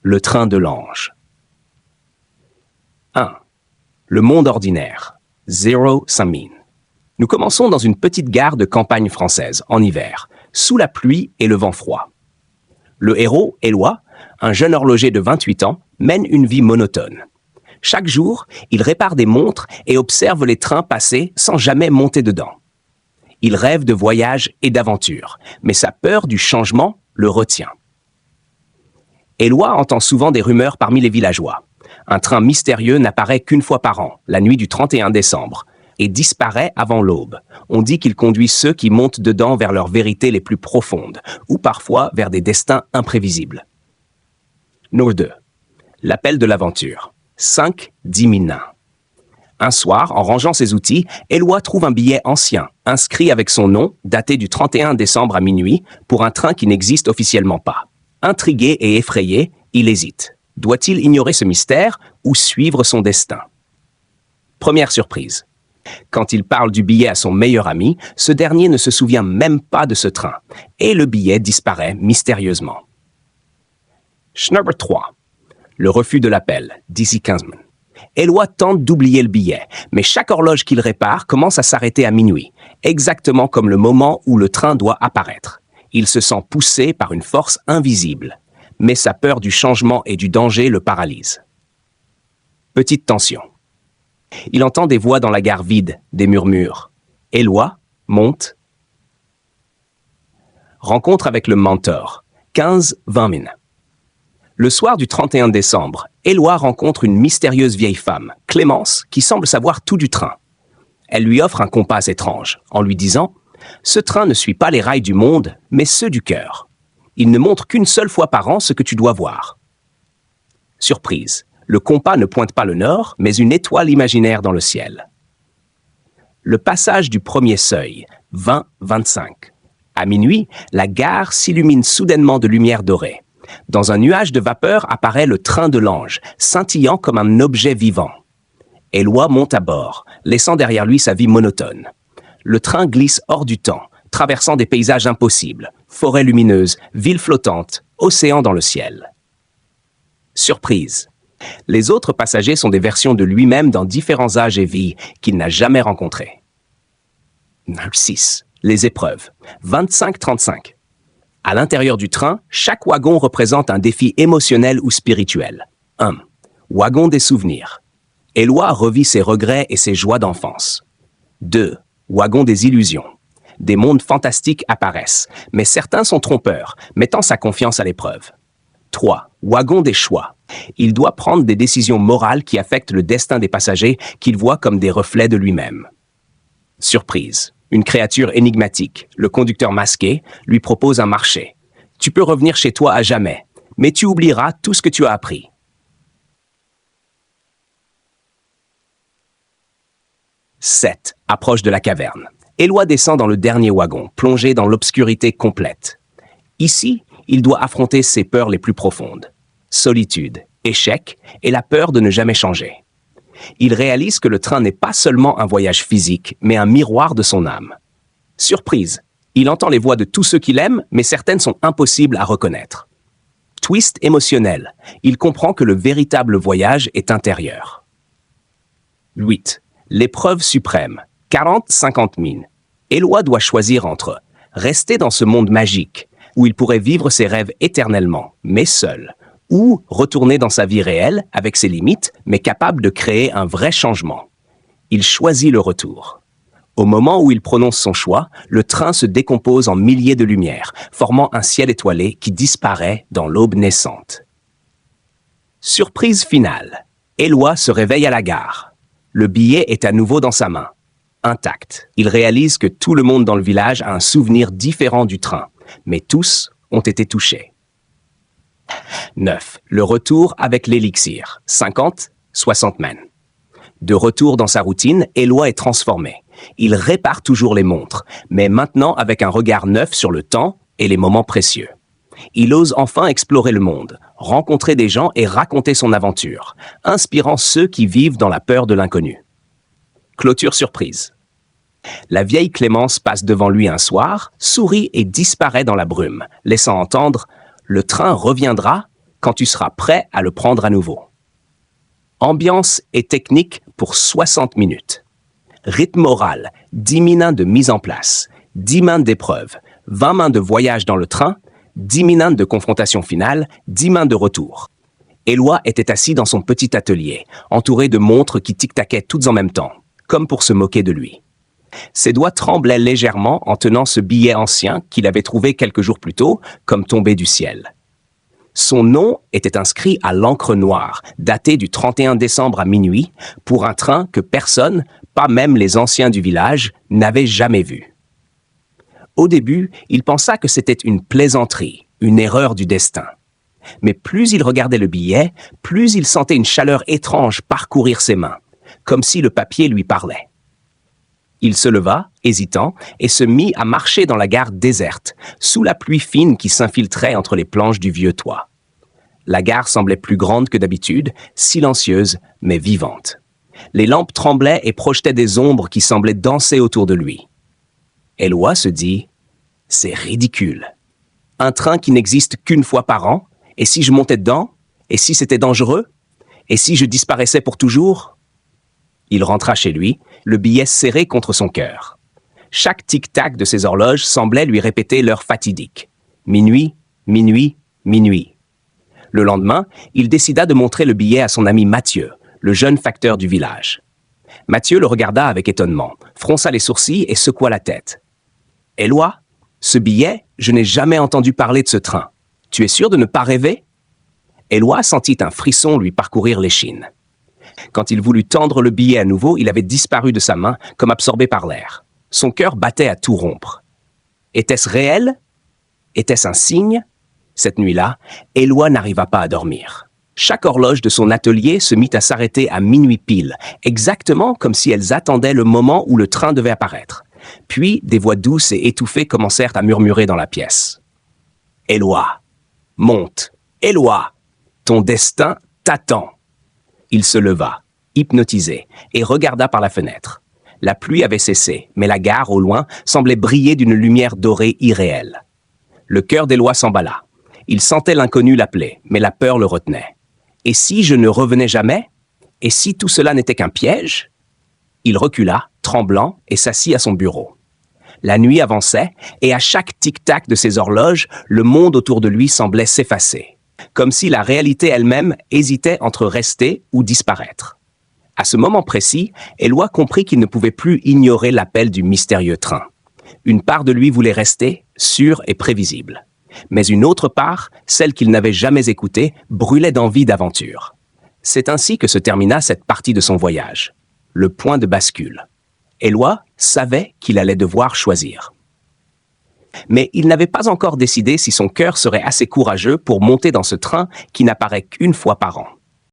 Le train de l'ange. 1. Le monde ordinaire. Zero Samin. Nous commençons dans une petite gare de campagne française, en hiver, sous la pluie et le vent froid. Le héros, Éloi, un jeune horloger de 28 ans, mène une vie monotone. Chaque jour, il répare des montres et observe les trains passer sans jamais monter dedans. Il rêve de voyages et d'aventures, mais sa peur du changement le retient. Éloi entend souvent des rumeurs parmi les villageois. Un train mystérieux n'apparaît qu'une fois par an, la nuit du 31 décembre, et disparaît avant l'aube. On dit qu'il conduit ceux qui montent dedans vers leurs vérités les plus profondes, ou parfois vers des destins imprévisibles. No. 2. L'appel de l'aventure. 5 10 000 nains. Un soir, en rangeant ses outils, Éloi trouve un billet ancien, inscrit avec son nom, daté du 31 décembre à minuit, pour un train qui n'existe officiellement pas. Intrigué et effrayé, il hésite. Doit-il ignorer ce mystère ou suivre son destin? Première surprise. Quand il parle du billet à son meilleur ami, ce dernier ne se souvient même pas de ce train, et le billet disparaît mystérieusement. Number 3. Le refus de l'appel, Dizzy Kinsman. Éloi tente d'oublier le billet, mais chaque horloge qu'il répare commence à s'arrêter à minuit, exactement comme le moment où le train doit apparaître. Il se sent poussé par une force invisible, mais sa peur du changement et du danger le paralyse. Petite tension. Il entend des voix dans la gare vide, des murmures. Éloi monte. Rencontre avec le mentor, 15-20 000. Le soir du 31 décembre, Éloi rencontre une mystérieuse vieille femme, Clémence, qui semble savoir tout du train. Elle lui offre un compas étrange, en lui disant « Ce train ne suit pas les rails du monde, mais ceux du cœur. Il ne montre qu'une seule fois par an ce que tu dois voir. » Surprise, le compas ne pointe pas le nord, mais une étoile imaginaire dans le ciel. Le passage du premier seuil, 20-25. À minuit, la gare s'illumine soudainement de lumière dorée. Dans un nuage de vapeur apparaît le train de l'ange, scintillant comme un objet vivant. Éloi monte à bord, laissant derrière lui sa vie monotone. Le train glisse hors du temps, traversant des paysages impossibles, forêts lumineuses, villes flottantes, océans dans le ciel. Surprise. Les autres passagers sont des versions de lui-même dans différents âges et vies qu'il n'a jamais rencontrées. 6. Les épreuves. 25-35. À l'intérieur du train, chaque wagon représente un défi émotionnel ou spirituel. 1. Wagon des souvenirs. Éloi revit ses regrets et ses joies d'enfance. 2. Wagon des illusions. Des mondes fantastiques apparaissent, mais certains sont trompeurs, mettant sa confiance à l'épreuve. 3. Wagon des choix. Il doit prendre des décisions morales qui affectent le destin des passagers qu'il voit comme des reflets de lui-même. Surprise. Une créature énigmatique, le conducteur masqué, lui propose un marché. Tu peux revenir chez toi à jamais, mais tu oublieras tout ce que tu as appris. 7. Approche de la caverne. Éloi descend dans le dernier wagon, plongé dans l'obscurité complète. Ici, il doit affronter ses peurs les plus profondes. Solitude, échec et la peur de ne jamais changer. Il réalise que le train n'est pas seulement un voyage physique, mais un miroir de son âme. Surprise, il entend les voix de tous ceux qu'il aime, mais certaines sont impossibles à reconnaître. Twist émotionnel, il comprend que le véritable voyage est intérieur. 8. L'épreuve suprême, 40-50 000. Éloi doit choisir entre rester dans ce monde magique, où il pourrait vivre ses rêves éternellement, mais seul, ou retourner dans sa vie réelle, avec ses limites, mais capable de créer un vrai changement. Il choisit le retour. Au moment où il prononce son choix, le train se décompose en milliers de lumières, formant un ciel étoilé qui disparaît dans l'aube naissante. Surprise finale. Éloi se réveille à la gare. Le billet est à nouveau dans sa main, intact. Il réalise que tout le monde dans le village a un souvenir différent du train, mais tous ont été touchés. 9. Le retour avec l'élixir, 50-60 men. De retour dans sa routine, Éloi est transformé. Il répare toujours les montres, mais maintenant avec un regard neuf sur le temps et les moments précieux. Il ose enfin explorer le monde, rencontrer des gens et raconter son aventure, inspirant ceux qui vivent dans la peur de l'inconnu. Clôture surprise. La vieille Clémence passe devant lui un soir, sourit et disparaît dans la brume, laissant entendre « Le train reviendra quand tu seras prêt à le prendre à nouveau. Ambiance et technique pour 60 minutes. Rythme oral, 10 minutes de mise en place, 10 minutes d'épreuve, 20 minutes de voyage dans le train, 10 minutes de confrontation finale, 10 minutes de retour. Éloi était assis dans son petit atelier, entouré de montres qui tic-taquaient toutes en même temps, comme pour se moquer de lui. Ses doigts tremblaient légèrement en tenant ce billet ancien qu'il avait trouvé quelques jours plus tôt, comme tombé du ciel. Son nom était inscrit à l'encre noire, daté du 31 décembre à minuit, pour un train que personne, pas même les anciens du village, n'avait jamais vu. Au début, il pensa que c'était une plaisanterie, une erreur du destin. Mais plus il regardait le billet, plus il sentait une chaleur étrange parcourir ses mains, comme si le papier lui parlait. Il se leva, hésitant, et se mit à marcher dans la gare déserte, sous la pluie fine qui s'infiltrait entre les planches du vieux toit. La gare semblait plus grande que d'habitude, silencieuse mais vivante. Les lampes tremblaient et projetaient des ombres qui semblaient danser autour de lui. Éloi se dit « C'est ridicule. Un train qui n'existe qu'une fois par an, et si je montais dedans? Et si c'était dangereux? Et si je disparaissais pour toujours ?» Il rentra chez lui, le billet serré contre son cœur. Chaque tic-tac de ses horloges semblait lui répéter l'heure fatidique. Minuit, minuit, minuit. Le lendemain, il décida de montrer le billet à son ami Mathieu, le jeune facteur du village. Mathieu le regarda avec étonnement, fronça les sourcils et secoua la tête. « Éloi, ce billet, je n'ai jamais entendu parler de ce train. Tu es sûr de ne pas rêver ?» Éloi sentit un frisson lui parcourir l'échine. Quand il voulut tendre le billet à nouveau, il avait disparu de sa main, comme absorbé par l'air. Son cœur battait à tout rompre. Était-ce réel? Était-ce un signe? Cette nuit-là, Éloi n'arriva pas à dormir. Chaque horloge de son atelier se mit à s'arrêter à minuit pile, exactement comme si elles attendaient le moment où le train devait apparaître. Puis, des voix douces et étouffées commencèrent à murmurer dans la pièce. « Éloi, monte! Éloi, ton destin t'attend! » Il se leva, hypnotisé, et regarda par la fenêtre. La pluie avait cessé, mais la gare, au loin, semblait briller d'une lumière dorée irréelle. Le cœur d'Éloi s'emballa. Il sentait l'inconnu l'appeler, mais la peur le retenait. Et si je ne revenais jamais? Et si tout cela n'était qu'un piège? Il recula, tremblant, et s'assit à son bureau. La nuit avançait, et à chaque tic-tac de ses horloges, le monde autour de lui semblait s'effacer, comme si la réalité elle-même hésitait entre rester ou disparaître. À ce moment précis, Éloi comprit qu'il ne pouvait plus ignorer l'appel du mystérieux train. Une part de lui voulait rester, sûre et prévisible. Mais une autre part, celle qu'il n'avait jamais écoutée, brûlait d'envie d'aventure. C'est ainsi que se termina cette partie de son voyage. Le point de bascule. Éloi savait qu'il allait devoir choisir. Mais il n'avait pas encore décidé si son cœur serait assez courageux pour monter dans ce train qui n'apparaît qu'une fois par an.